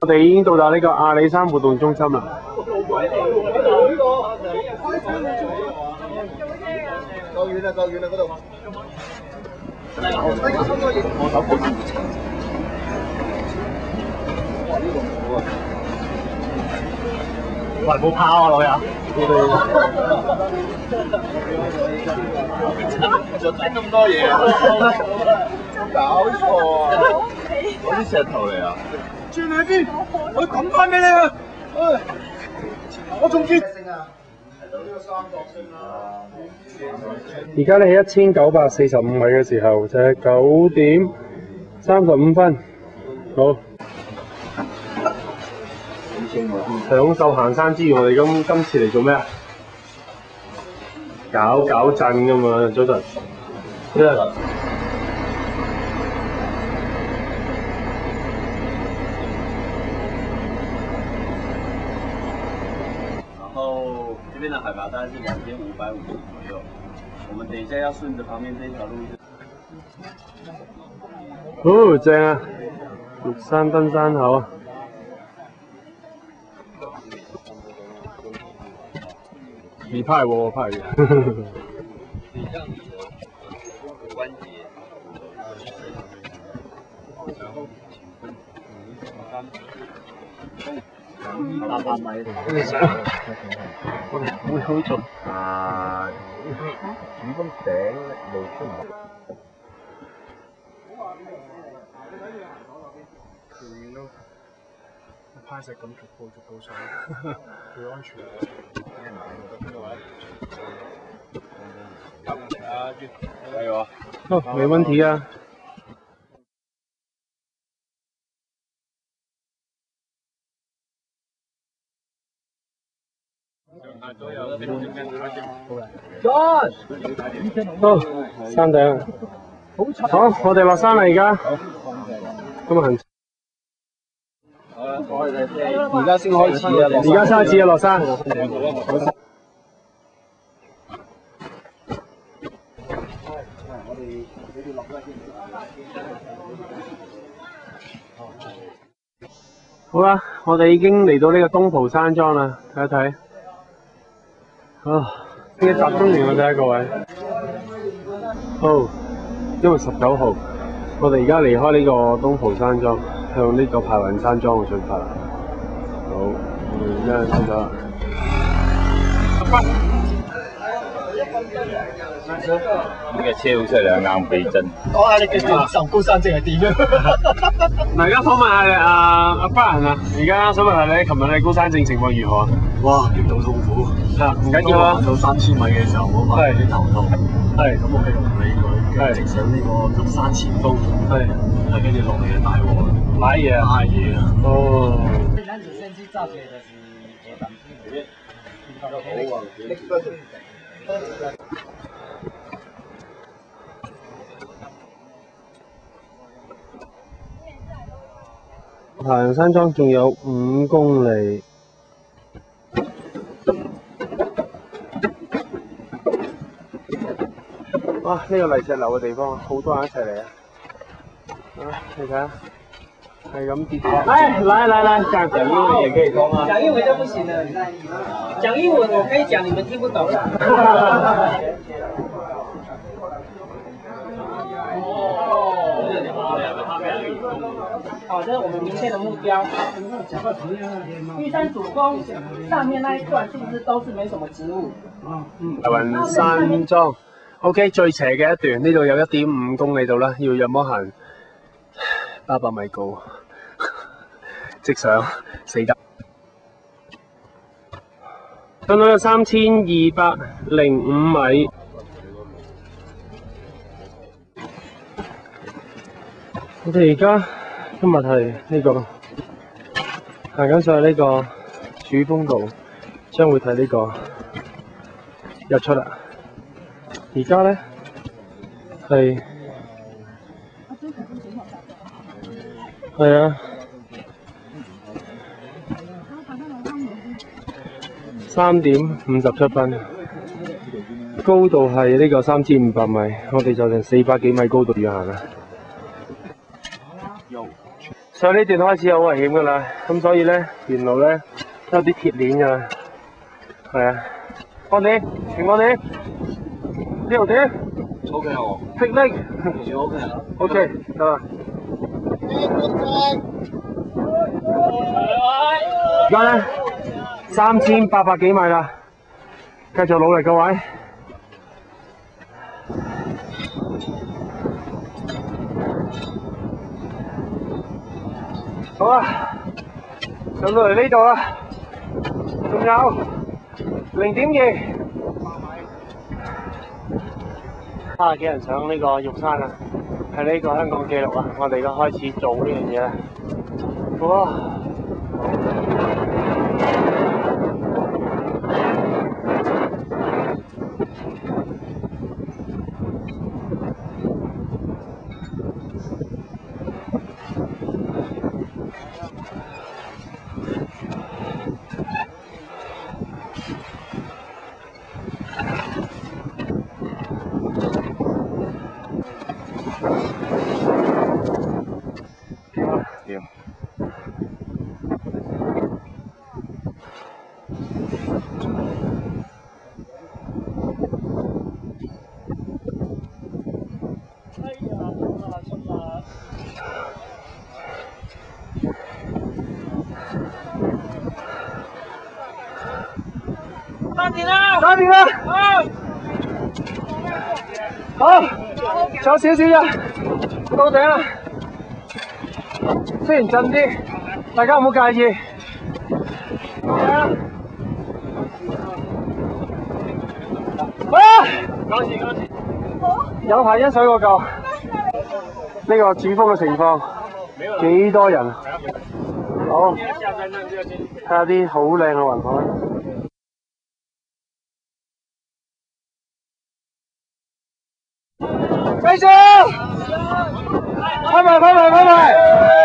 我哋已經到達呢個阿里山活動中心啦。夠遠啦，夠遠啦嗰度。喂，冇炮啊，老友！做整咁多嘢啊！搞錯啊！嗰啲石頭嚟啊！轉去邊？我抌翻俾你啊！我仲見。而家你喺1945米嘅時候，就係9點35分。好。享受行山之餘，我哋今次嚟做咩啊？搞震㗎嘛，早晨。然后这边的海拔大概是2550左右。我们等一下要顺着旁边这条路。哦，正啊！玉山登山口啊！你派我，我派你。你让你的关节，然后800米。我哋會好做。主峰頂露出嚟。派石咁逐步上，最安全。加油啊！好，沒問題啊。好，山頂。好，我哋落山啦而家。今日行。而家先開始啊！而家先開始啊！落山。好啦，我哋已經嚟到呢個東蒲山莊啦，睇一睇。啊，呢個集中營我睇下各位。好，因為19號，我哋而家離開呢個東蒲山莊，向呢個排雲山莊嘅進發啦。好，而家先咗啦。呢個車好犀利啊，硬避震。講下你嘅感受，高山症係點樣？而家訪問下阿 Brian 啊，而家想問下你，琴日你高山症情況如何啊？哇，極度痛苦。唔緊要啊。到3000米嘅時候，我發現啲頭痛。係。咁我繼續唔理佢，跟住直上呢個玉山前鋒。係。跟住落嚟嘅大鑊。買嘢啊！買嘢啊！哦。排雲山莊仲有5公里。哇！呢個泥石流嘅地方，好多人一齊嚟啊！你睇下，係咁跌。來，講英文也可以通啊。講英文就不行了。講英文我可以講，你們聽不懂。好，这是我们明天的目標。玉山主峰上面那一段是不是都是沒什麼植物？排雲山莊 ，OK， 最斜嘅一段，呢度有1.5公里度啦，要約摸行800米高，直上死得。上到有3205米。我哋而家今日係呢個行緊上去呢個主峰道，將會睇呢個日出啦。而家咧係啊3點57分，高度係呢個3500米，我哋就成400幾米高度要行啦。上呢段開始好危險㗎啦，咁所以咧沿路咧都有啲鐵鏈㗎，係啊。安妮，停安妮，呢度點 OK 哦， ？picnic， OK。 OK， 得啦。而家咧3800幾米啦，繼續努力各位。好啦，上到嚟呢度啦，仲有0.2。30幾人上呢個玉山啊，係呢個香港紀錄啊！我哋而家開始做呢樣嘢啦。哇！掂。三點啦！搞掂啦！好，仲有少少啫，到頂啦。雖然震啲，大家唔好介意。啊！有排欣水嗰嚿，呢個主峰嘅情況幾多人？好，睇下啲好靚嘅雲海。繼續，拍埋！